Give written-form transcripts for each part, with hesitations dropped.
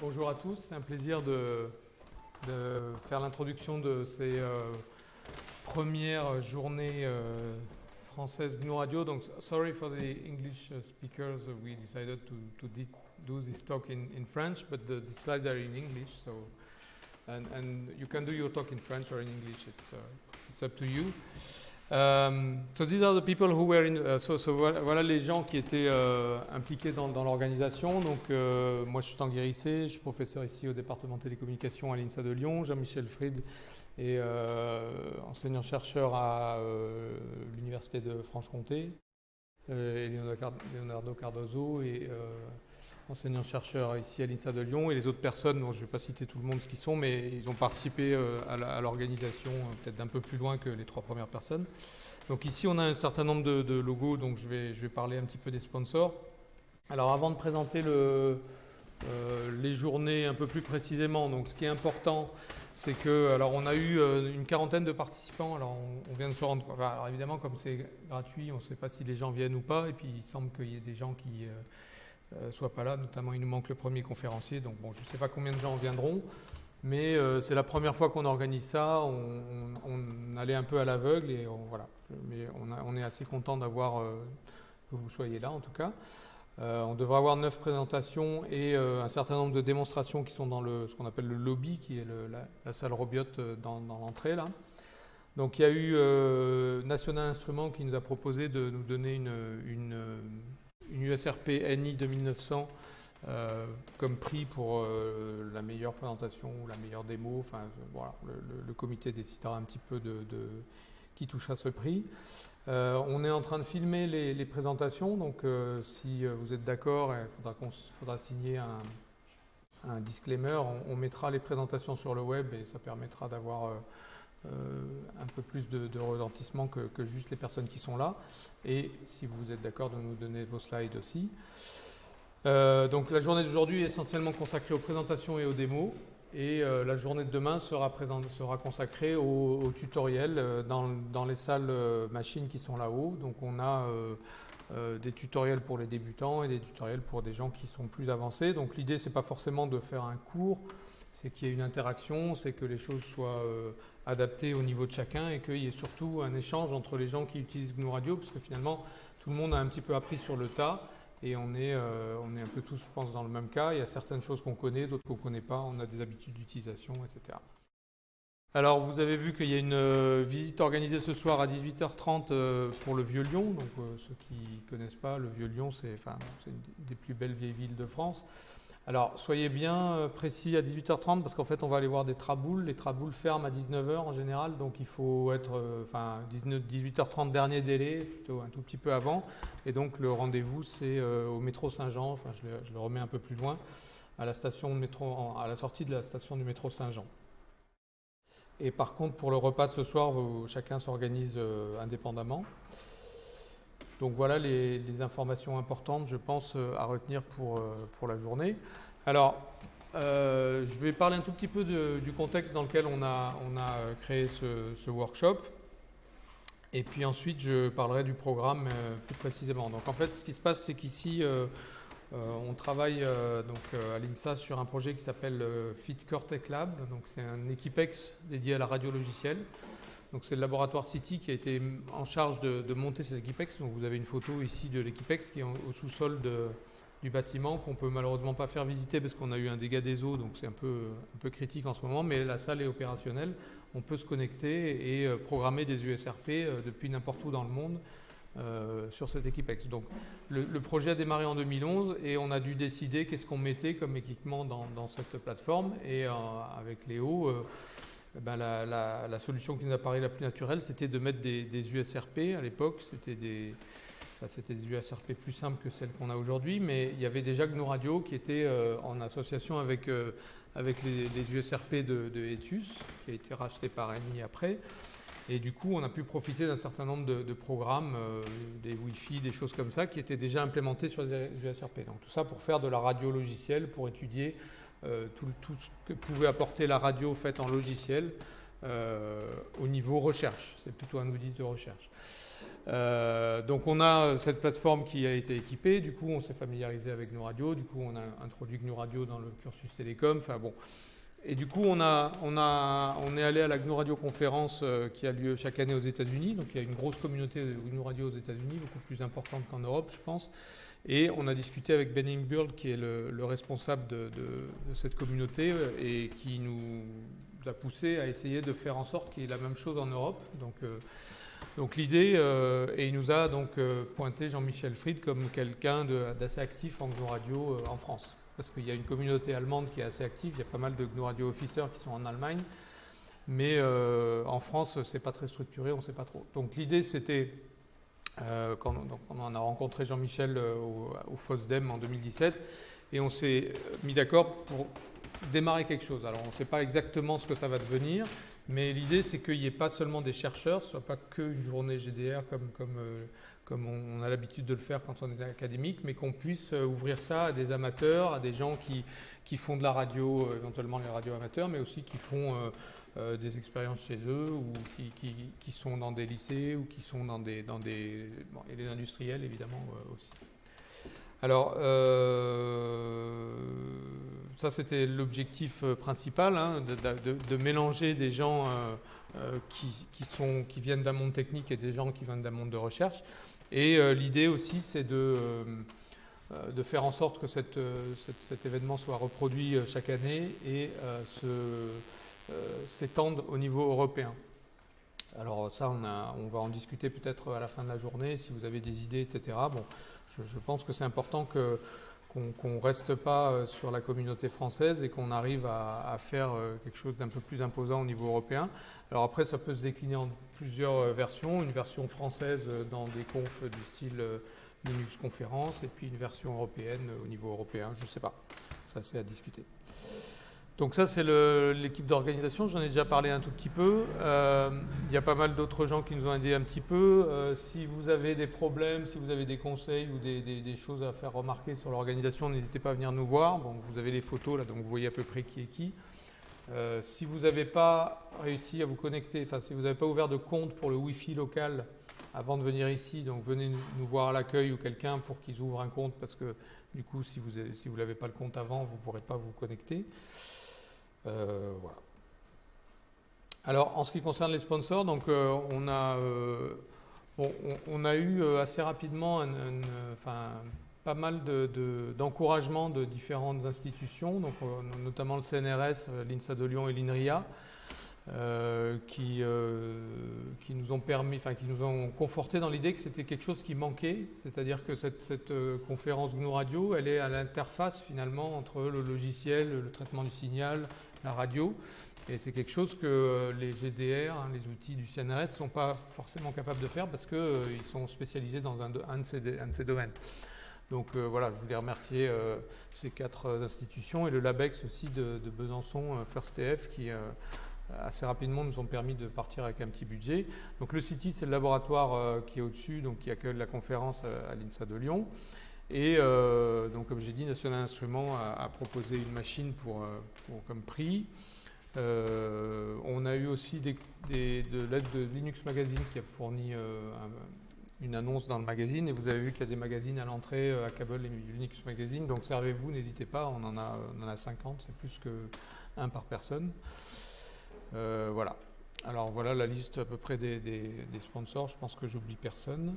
Bonjour à tous, c'est un plaisir de faire l'introduction de ces premières journées françaises GNU Radio. Donc, sorry for the English speakers, we decided to do this talk in French, but the slides are in English, so and you can do your talk in French or in English, it's up to you. So these are the people who were in. Voilà les gens qui étaient impliqués dans l'organisation. Donc moi je suis Tanguy Rissé, je suis professeur ici au département télécommunications à l'INSA de Lyon. Jean-Michel Fried est enseignant-chercheur à l'université de Franche-Comté. Et Leonardo Cardozo est enseignant-chercheur ici à l'INSA de Lyon. Et les autres personnes, dont je ne vais pas citer tout le monde ce qu'ils sont, mais ils ont participé à l'organisation peut-être d'un peu plus loin que les trois premières personnes. Donc ici, on a un certain nombre de logos, donc je vais parler un petit peu des sponsors. Alors avant de présenter les journées un peu plus précisément, donc ce qui est important, c'est que, alors on a eu une quarantaine de participants, alors on vient de se rendre compte, alors évidemment comme c'est gratuit, on ne sait pas si les gens viennent ou pas, et puis il semble qu'il y ait des gens qui soient pas là, notamment il nous manque le premier conférencier, donc bon, je ne sais pas combien de gens viendront, mais c'est la première fois qu'on organise ça, on allait un peu à l'aveugle, et voilà, mais on est assez content d'avoir que vous soyez là en tout cas. On devrait avoir 9 présentations et un certain nombre de démonstrations qui sont dans ce qu'on appelle le lobby, qui est la salle Robiote dans l'entrée là. Donc il y a eu National Instruments qui nous a proposé de nous donner une USRP NI 2900 comme prix pour la meilleure présentation ou la meilleure démo. Enfin voilà, le comité décidera un petit peu de qui touchera ce prix. On est en train de filmer les présentations, donc si vous êtes d'accord, il faudra signer un disclaimer. On mettra les présentations sur le web et ça permettra d'avoir un peu plus de retentissement que juste les personnes qui sont là. Et si vous êtes d'accord, de nous donner vos slides aussi. Donc la journée d'aujourd'hui est essentiellement consacrée aux présentations et aux démos. Et la journée de demain sera consacrée au tutoriel dans les salles machines qui sont là-haut. Donc on a des tutoriels pour les débutants et des tutoriels pour des gens qui sont plus avancés. Donc l'idée, c'est pas forcément de faire un cours, c'est qu'il y ait une interaction, c'est que les choses soient adaptées au niveau de chacun et qu'il y ait surtout un échange entre les gens qui utilisent GNU Radio, parce que finalement, tout le monde a un petit peu appris sur le tas. Et on est un peu tous, je pense, dans le même cas. Il y a certaines choses qu'on connaît, d'autres qu'on ne connaît pas. On a des habitudes d'utilisation, etc. Alors, vous avez vu qu'il y a une visite organisée ce soir à 18h30 pour le Vieux-Lyon. Donc, ceux qui ne connaissent pas, le Vieux-Lyon, c'est une des plus belles vieilles villes de France. Alors, soyez bien précis à 18h30 parce qu'en fait, on va aller voir des traboules. Les traboules ferment à 19h en général, donc il faut être 18h30 dernier délai, plutôt un tout petit peu avant. Et donc, le rendez-vous, c'est au métro Saint-Jean, enfin, je le remets un peu plus loin, à la sortie de la station du métro Saint-Jean. Et par contre, pour le repas de ce soir, chacun s'organise indépendamment. Donc voilà les informations importantes, je pense, à retenir pour la journée. Alors, je vais parler un tout petit peu du contexte dans lequel on a créé ce workshop. Et puis ensuite, je parlerai du programme plus précisément. Donc en fait, ce qui se passe, c'est qu'ici, on travaille à l'INSA sur un projet qui s'appelle FitCore Tech Lab. Donc c'est un Equipex dédié à la radio logicielle. Donc c'est le laboratoire City qui a été en charge de monter cet Equipex. Donc vous avez une photo ici de l'Equipex qui est au sous-sol du bâtiment qu'on ne peut malheureusement pas faire visiter parce qu'on a eu un dégât des eaux, donc c'est un peu critique en ce moment, mais la salle est opérationnelle. On peut se connecter et programmer des USRP depuis n'importe où dans le monde sur cet Equipex. Donc le projet a démarré en 2011 et on a dû décider qu'est-ce qu'on mettait comme équipement dans cette plateforme. Et avec Léo, la solution qui nous apparaît la plus naturelle, c'était de mettre des USRP. À l'époque, c'était des USRP plus simples que celles qu'on a aujourd'hui, mais il y avait déjà GNU Radio qui était en association avec les USRP de Etus, qui a été racheté par ENI après. Et du coup, on a pu profiter d'un certain nombre de programmes, des Wi-Fi, des choses comme ça, qui étaient déjà implémentés sur les USRP. Donc tout ça pour faire de la radio logicielle, pour étudier tout ce que pouvait apporter la radio faite en logiciel au niveau recherche. C'est plutôt un outil de recherche. Donc on a cette plateforme qui a été équipée, du coup on s'est familiarisé avec GNU Radio, du coup on a introduit GNU Radio dans le cursus télécom, enfin bon. Et du coup on est allé à la GNU Radio conférence qui a lieu chaque année aux États-Unis, donc il y a une grosse communauté de GNU Radio aux États-Unis, beaucoup plus importante qu'en Europe je pense. Et on a discuté avec Ben Ingburd qui est le responsable de cette communauté et qui nous a poussé à essayer de faire en sorte qu'il y ait la même chose en Europe. Donc l'idée, et il nous a donc pointé Jean-Michel Fried comme quelqu'un d'assez actif en GNU Radio en France. Parce qu'il y a une communauté allemande qui est assez active, il y a pas mal de GNU Radio officers qui sont en Allemagne, mais en France, c'est pas très structuré, on ne sait pas trop. Donc l'idée, c'était, quand on a rencontré Jean-Michel au FOSDEM en 2017, et on s'est mis d'accord pour démarrer quelque chose. Alors on ne sait pas exactement ce que ça va devenir, mais l'idée, c'est qu'il n'y ait pas seulement des chercheurs, ce ne soit pas qu'une journée GDR comme on a l'habitude de le faire quand on est académique, mais qu'on puisse ouvrir ça à des amateurs, à des gens qui font de la radio, éventuellement les radios amateurs, mais aussi qui font des expériences chez eux, ou qui sont dans des lycées, ou qui sont dans des bon, et les industriels, évidemment, aussi. Alors, ça c'était l'objectif principal, hein, de mélanger des gens qui viennent d'un monde technique et des gens qui viennent d'un monde de recherche. Et l'idée aussi, c'est de faire en sorte que cet événement soit reproduit chaque année et s'étende au niveau européen. Alors ça, on va en discuter peut-être à la fin de la journée, si vous avez des idées, etc. Bon, je pense que c'est important qu'on ne reste pas sur la communauté française et qu'on arrive à faire quelque chose d'un peu plus imposant au niveau européen. Alors après, ça peut se décliner en plusieurs versions. Une version française dans des confs du style Linux Conférence, et puis une version européenne au niveau européen, je ne sais pas. Ça, c'est à discuter. Donc ça, c'est l'équipe d'organisation. J'en ai déjà parlé un tout petit peu. Il y a pas mal d'autres gens qui nous ont aidés un petit peu. Si vous avez des problèmes, si vous avez des conseils ou des choses à faire remarquer sur l'organisation, n'hésitez pas à venir nous voir. Bon, vous avez les photos là, donc vous voyez à peu près qui est qui. Si vous n'avez pas réussi à vous connecter, enfin si vous n'avez pas ouvert de compte pour le Wi-Fi local avant de venir ici, donc venez nous voir à l'accueil ou quelqu'un pour qu'ils ouvrent un compte, parce que du coup, si vous n'avez pas le compte avant, vous ne pourrez pas vous connecter. Voilà. Alors, en ce qui concerne les sponsors, donc on a eu assez rapidement pas mal d'encouragement de différentes institutions, donc notamment le CNRS, l'INSA de Lyon et l'INRIA, qui nous ont permis, qui nous ont conforté dans l'idée que c'était quelque chose qui manquait, c'est-à-dire que cette conférence GNU Radio, elle est à l'interface finalement entre le logiciel, le traitement du signal, la radio, et c'est quelque chose que les GDR, les outils du CNRS, ne sont pas forcément capables de faire parce qu'ils sont spécialisés dans un de ces domaines. Donc voilà, je voulais remercier ces 4 institutions et le LabEx aussi de Besançon, FirstTF, qui assez rapidement nous ont permis de partir avec un petit budget. Donc le CITI, c'est le laboratoire qui est au-dessus, donc qui accueille la conférence à l'INSA de Lyon. Et donc, comme j'ai dit, National Instruments a proposé une machine comme prix. On a eu aussi de l'aide de Linux Magazine qui a fourni une annonce dans le magazine. Et vous avez vu qu'il y a des magazines à l'entrée, à Cable et Linux Magazine. Donc, servez-vous, n'hésitez pas, on en a 50, c'est plus qu'un par personne. Voilà. Alors, voilà la liste à peu près des sponsors. Je pense que j'oublie personne.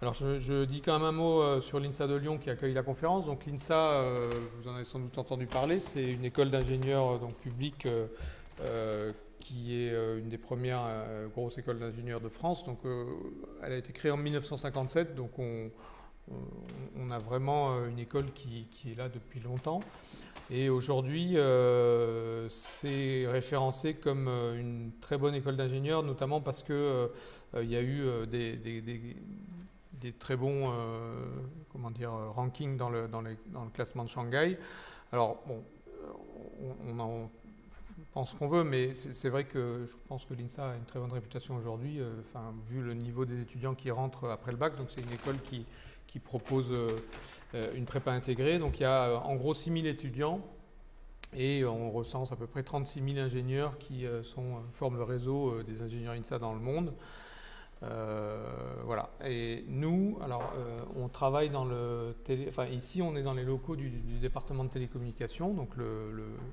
Alors je dis quand même un mot sur l'INSA de Lyon qui accueille la conférence. Donc l'INSA, vous en avez sans doute entendu parler, c'est une école d'ingénieurs publique qui est une des premières grosses écoles d'ingénieurs de France. Donc elle a été créée en 1957, donc on a vraiment une école qui est là depuis longtemps. Et aujourd'hui, c'est référencé comme une très bonne école d'ingénieurs, notamment parce que il y a eu des très bons rankings dans le classement de Shanghai. Alors, bon, on en pense qu'on veut, mais c'est vrai que je pense que l'INSA a une très bonne réputation aujourd'hui, vu le niveau des étudiants qui rentrent après le bac. Donc, c'est une école qui propose une prépa intégrée. Donc, il y a en gros 6 000 étudiants et on recense à peu près 36 000 ingénieurs qui forment le réseau des ingénieurs INSA dans le monde. Voilà. Et nous, alors, on travaille dans ici, on est dans les locaux du département de télécommunications, donc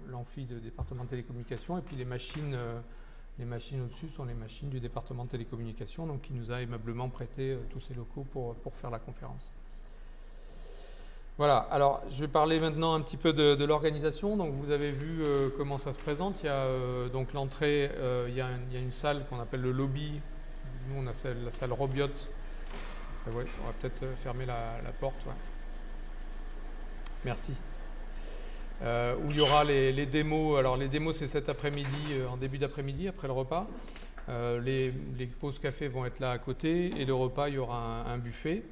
l'amphi de département de télécommunications, et puis les machines au-dessus sont les machines du département de télécommunications, donc qui nous a aimablement prêté tous ces locaux pour faire la conférence. Voilà, alors je vais parler maintenant un petit peu de l'organisation. Donc vous avez vu comment ça se présente. Il y a donc l'entrée, il y a une salle qu'on appelle le lobby. Nous on a la salle Robiote. Ouais, on va peut-être fermer la porte. Ouais. Merci. Où il y aura les démos. Alors les démos c'est cet après-midi, en début d'après-midi, après le repas. Les pauses café vont être là à côté et le repas il y aura un buffet.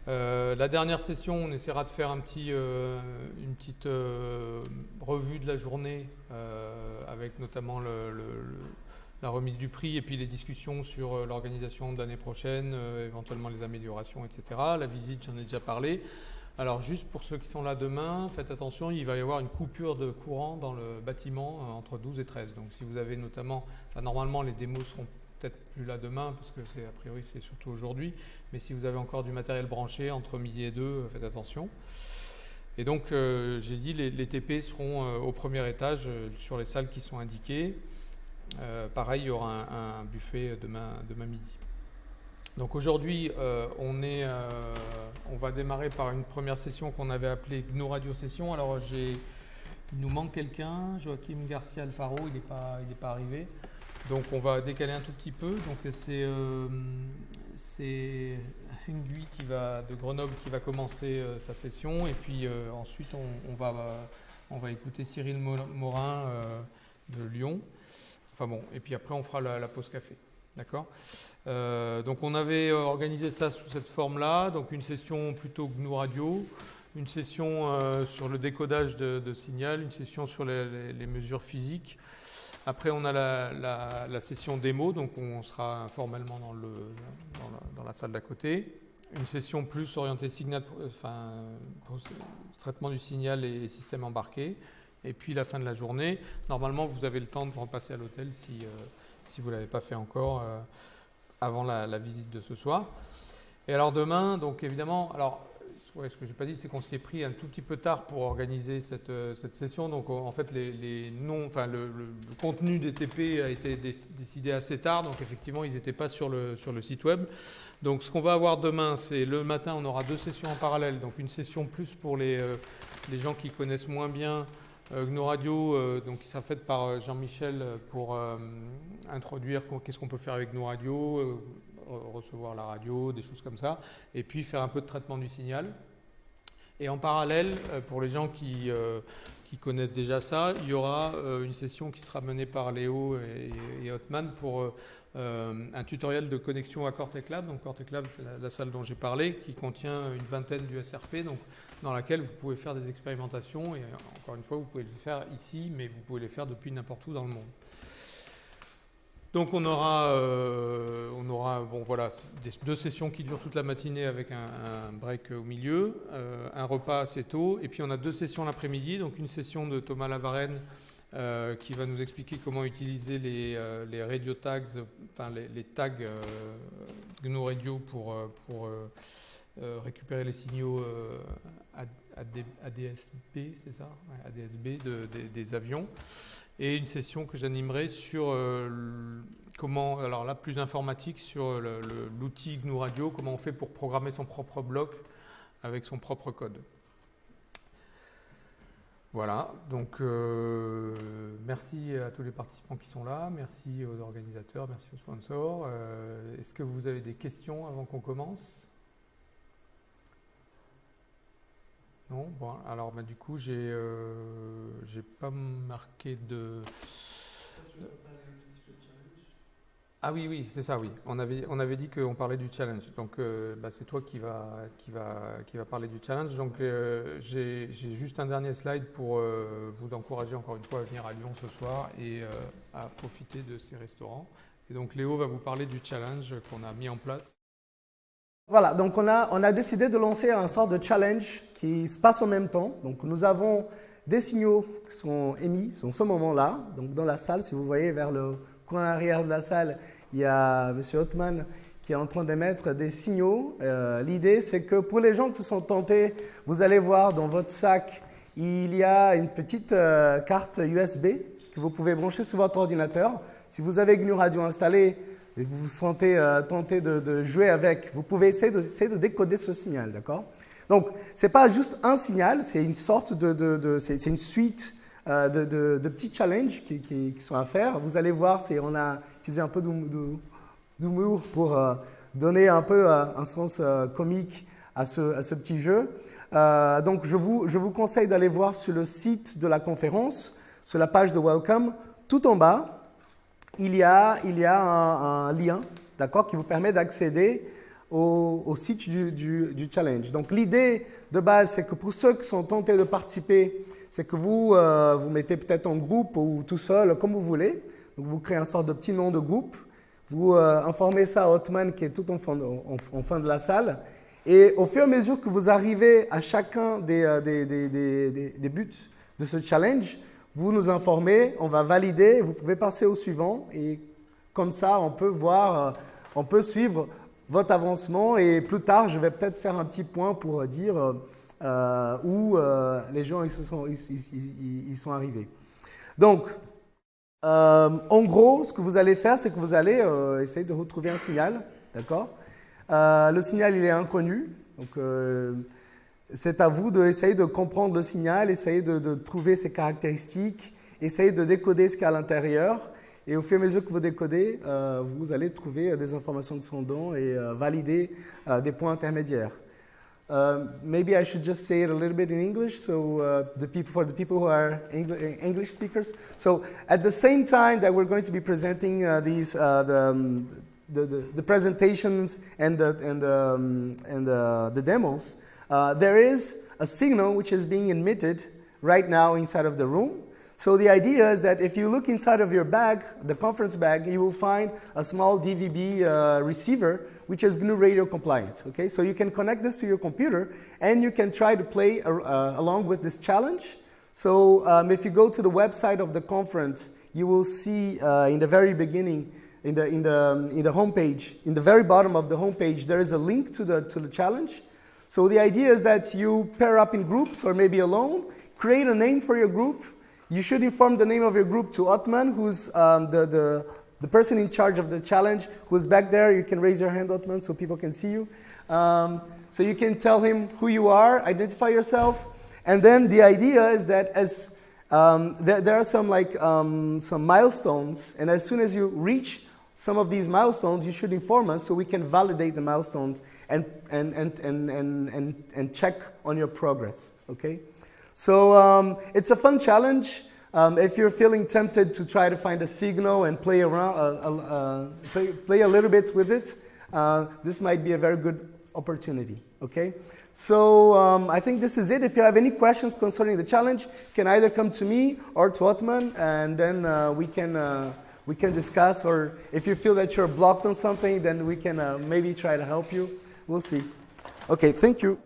La dernière session, on essaiera de faire une petite revue de la journée avec notamment la remise du prix et puis les discussions sur l'organisation de l'année prochaine, éventuellement les améliorations, etc. La visite, j'en ai déjà parlé. Alors juste pour ceux qui sont là demain, faites attention, il va y avoir une coupure de courant dans le bâtiment entre 12 et 13. Donc si vous avez notamment, normalement les démos seront peut-être plus là demain parce que a priori c'est surtout aujourd'hui, mais si vous avez encore du matériel branché entre midi et 2, faites attention. Et donc j'ai dit les TP seront au premier étage sur les salles qui sont indiquées. Pareil, il y aura un buffet demain midi. Donc aujourd'hui on va démarrer par une première session qu'on avait appelée GNU Radio Session. Alors il nous manque quelqu'un, Joachim Garcia Alfaro, il n'est pas arrivé. Donc on va décaler un tout petit peu. Donc c'est Hengui de Grenoble qui va commencer sa session. Et puis ensuite on va écouter Cyril Morin de Lyon. Enfin bon, et puis après on fera la pause café. D'accord ? Donc on avait organisé ça sous cette forme-là. Donc une session plutôt GNU Radio, une session sur le décodage de signal, une session sur les mesures physiques. Après, on a la session démo, donc on sera formellement dans la salle d'à côté. Une session plus orientée signal, traitement du signal et système embarqué. Et puis la fin de la journée. Normalement, vous avez le temps de repasser à l'hôtel si vous ne l'avez pas fait encore avant la visite de ce soir. Et alors demain, donc évidemment, ce que je n'ai pas dit, c'est qu'on s'y est pris un tout petit peu tard pour organiser cette session. Donc en fait, le contenu des TP a été décidé assez tard. Donc effectivement, ils n'étaient pas sur le site web. Donc ce qu'on va avoir demain, c'est le matin, on aura 2 sessions en parallèle. Donc une session plus pour les gens qui connaissent moins bien GNU Radio, donc qui sera faite par Jean-Michel pour introduire qu'est-ce qu'on peut faire avec GNU Radio, recevoir la radio, des choses comme ça, et puis faire un peu de traitement du signal. Et en parallèle, pour les gens qui connaissent déjà ça, il y aura une session qui sera menée par Léo et Othman pour un tutoriel de connexion à Cortex Lab. Donc Cortex Lab, c'est la salle dont j'ai parlé, qui contient une vingtaine d'USRP, donc dans laquelle vous pouvez faire des expérimentations. Et encore une fois, vous pouvez le faire ici, mais vous pouvez les faire depuis n'importe où dans le monde. Donc on aura 2 sessions qui durent toute la matinée avec un break au milieu, un repas assez tôt, et puis on a 2 sessions l'après-midi, donc une session de Thomas Lavarenne qui va nous expliquer comment utiliser les radio tags, enfin les tags GNU Radio pour récupérer les signaux ADSB, c'est ça ? Ouais, ADSB des avions. Et une session que j'animerai sur comment, alors là plus informatique, sur l'outil GNU Radio, comment on fait pour programmer son propre bloc avec son propre code. Voilà, donc merci à tous les participants qui sont là, merci aux organisateurs, merci aux sponsors. Est-ce que vous avez des questions avant qu'on commence ? Non, bon, alors du coup j'ai pas marqué de. Ah oui, c'est ça, oui. On avait dit qu'on parlait du challenge. Donc c'est toi qui va parler du challenge. Donc j'ai juste un dernier slide pour vous encourager encore une fois à venir à Lyon ce soir et à profiter de ces restaurants. Et donc Léo va vous parler du challenge qu'on a mis en place. Voilà, donc on a décidé de lancer un sort de challenge qui se passe en même temps. Donc nous avons des signaux qui sont émis en ce moment-là. Donc dans la salle, si vous voyez vers le coin arrière de la salle, il y a M. Othman qui est en train d'émettre des signaux. L'idée, c'est que pour les gens qui sont tentés, vous allez voir dans votre sac, il y a une petite carte USB que vous pouvez brancher sur votre ordinateur. Si vous avez GNU Radio installé et vous vous sentez tenté de jouer avec, vous pouvez essayer de décoder ce signal, d'accord? Donc, ce n'est pas juste un signal, c'est une sorte c'est une suite de petits challenges qui sont à faire. Vous allez voir, on a utilisé un peu d'humour pour donner un peu un sens comique à ce petit jeu. Donc, je vous conseille d'aller voir sur le site de la conférence, sur la page de Welcome, tout en bas, il y a un lien, d'accord, qui vous permet d'accéder au site du challenge. Donc, l'idée de base, c'est que pour ceux qui sont tentés de participer, c'est que vous mettez peut-être en groupe ou tout seul, comme vous voulez. Donc, vous créez une sorte de petit nom de groupe. Vous informez ça à Othman qui est tout en fin de la salle. Et au fur et à mesure que vous arrivez à chacun des buts de ce challenge, vous nous informez, on va valider, vous pouvez passer au suivant. Et comme ça, on peut voir, on peut suivre votre avancement. Et plus tard, je vais peut-être faire un petit point pour dire où les gens ils sont arrivés. Donc, en gros, ce que vous allez faire, c'est que vous allez essayer de retrouver un signal, d'accord? Le signal, il est inconnu, donc c'est à vous d'essayer de comprendre le signal, essayer de trouver ses caractéristiques, essayer de décoder ce qu'il y a à l'intérieur. Et au fur et à mesure que vous décodez, vous allez trouver des informations qui sont dedans et valider des points intermédiaires. Maybe I should just say it a little bit in English, so for the people who are English speakers. So at the same time that we're going to be presenting the presentations and the demos, there is a signal which is being emitted right now inside of the room. So the idea is that if you look inside of your bag, the conference bag, you will find a small DVB receiver which is GNU Radio compliant. Okay, so you can connect this to your computer and you can try to play along with this challenge. So if you go to the website of the conference, you will see in the very beginning, in the homepage, in the very bottom of the homepage, there is a link to the challenge. So the idea is that you pair up in groups or maybe alone, create a name for your group. You should inform the name of your group to Othman, who's the person in charge of the challenge, who's back there. You can raise your hand, Othman, so people can see you. So you can tell him who you are, identify yourself, and then the idea is that as there are some milestones, and as soon as you reach some of these milestones, you should inform us so we can validate the milestones and check on your progress. Okay. So it's a fun challenge. If you're feeling tempted to try to find a signal and play around, play a little bit with it, this might be a very good opportunity. Okay. So I think this is it. If you have any questions concerning the challenge, you can either come to me or to Othman, and then we can discuss. Or if you feel that you're blocked on something, then we can maybe try to help you. We'll see. Okay. Thank you.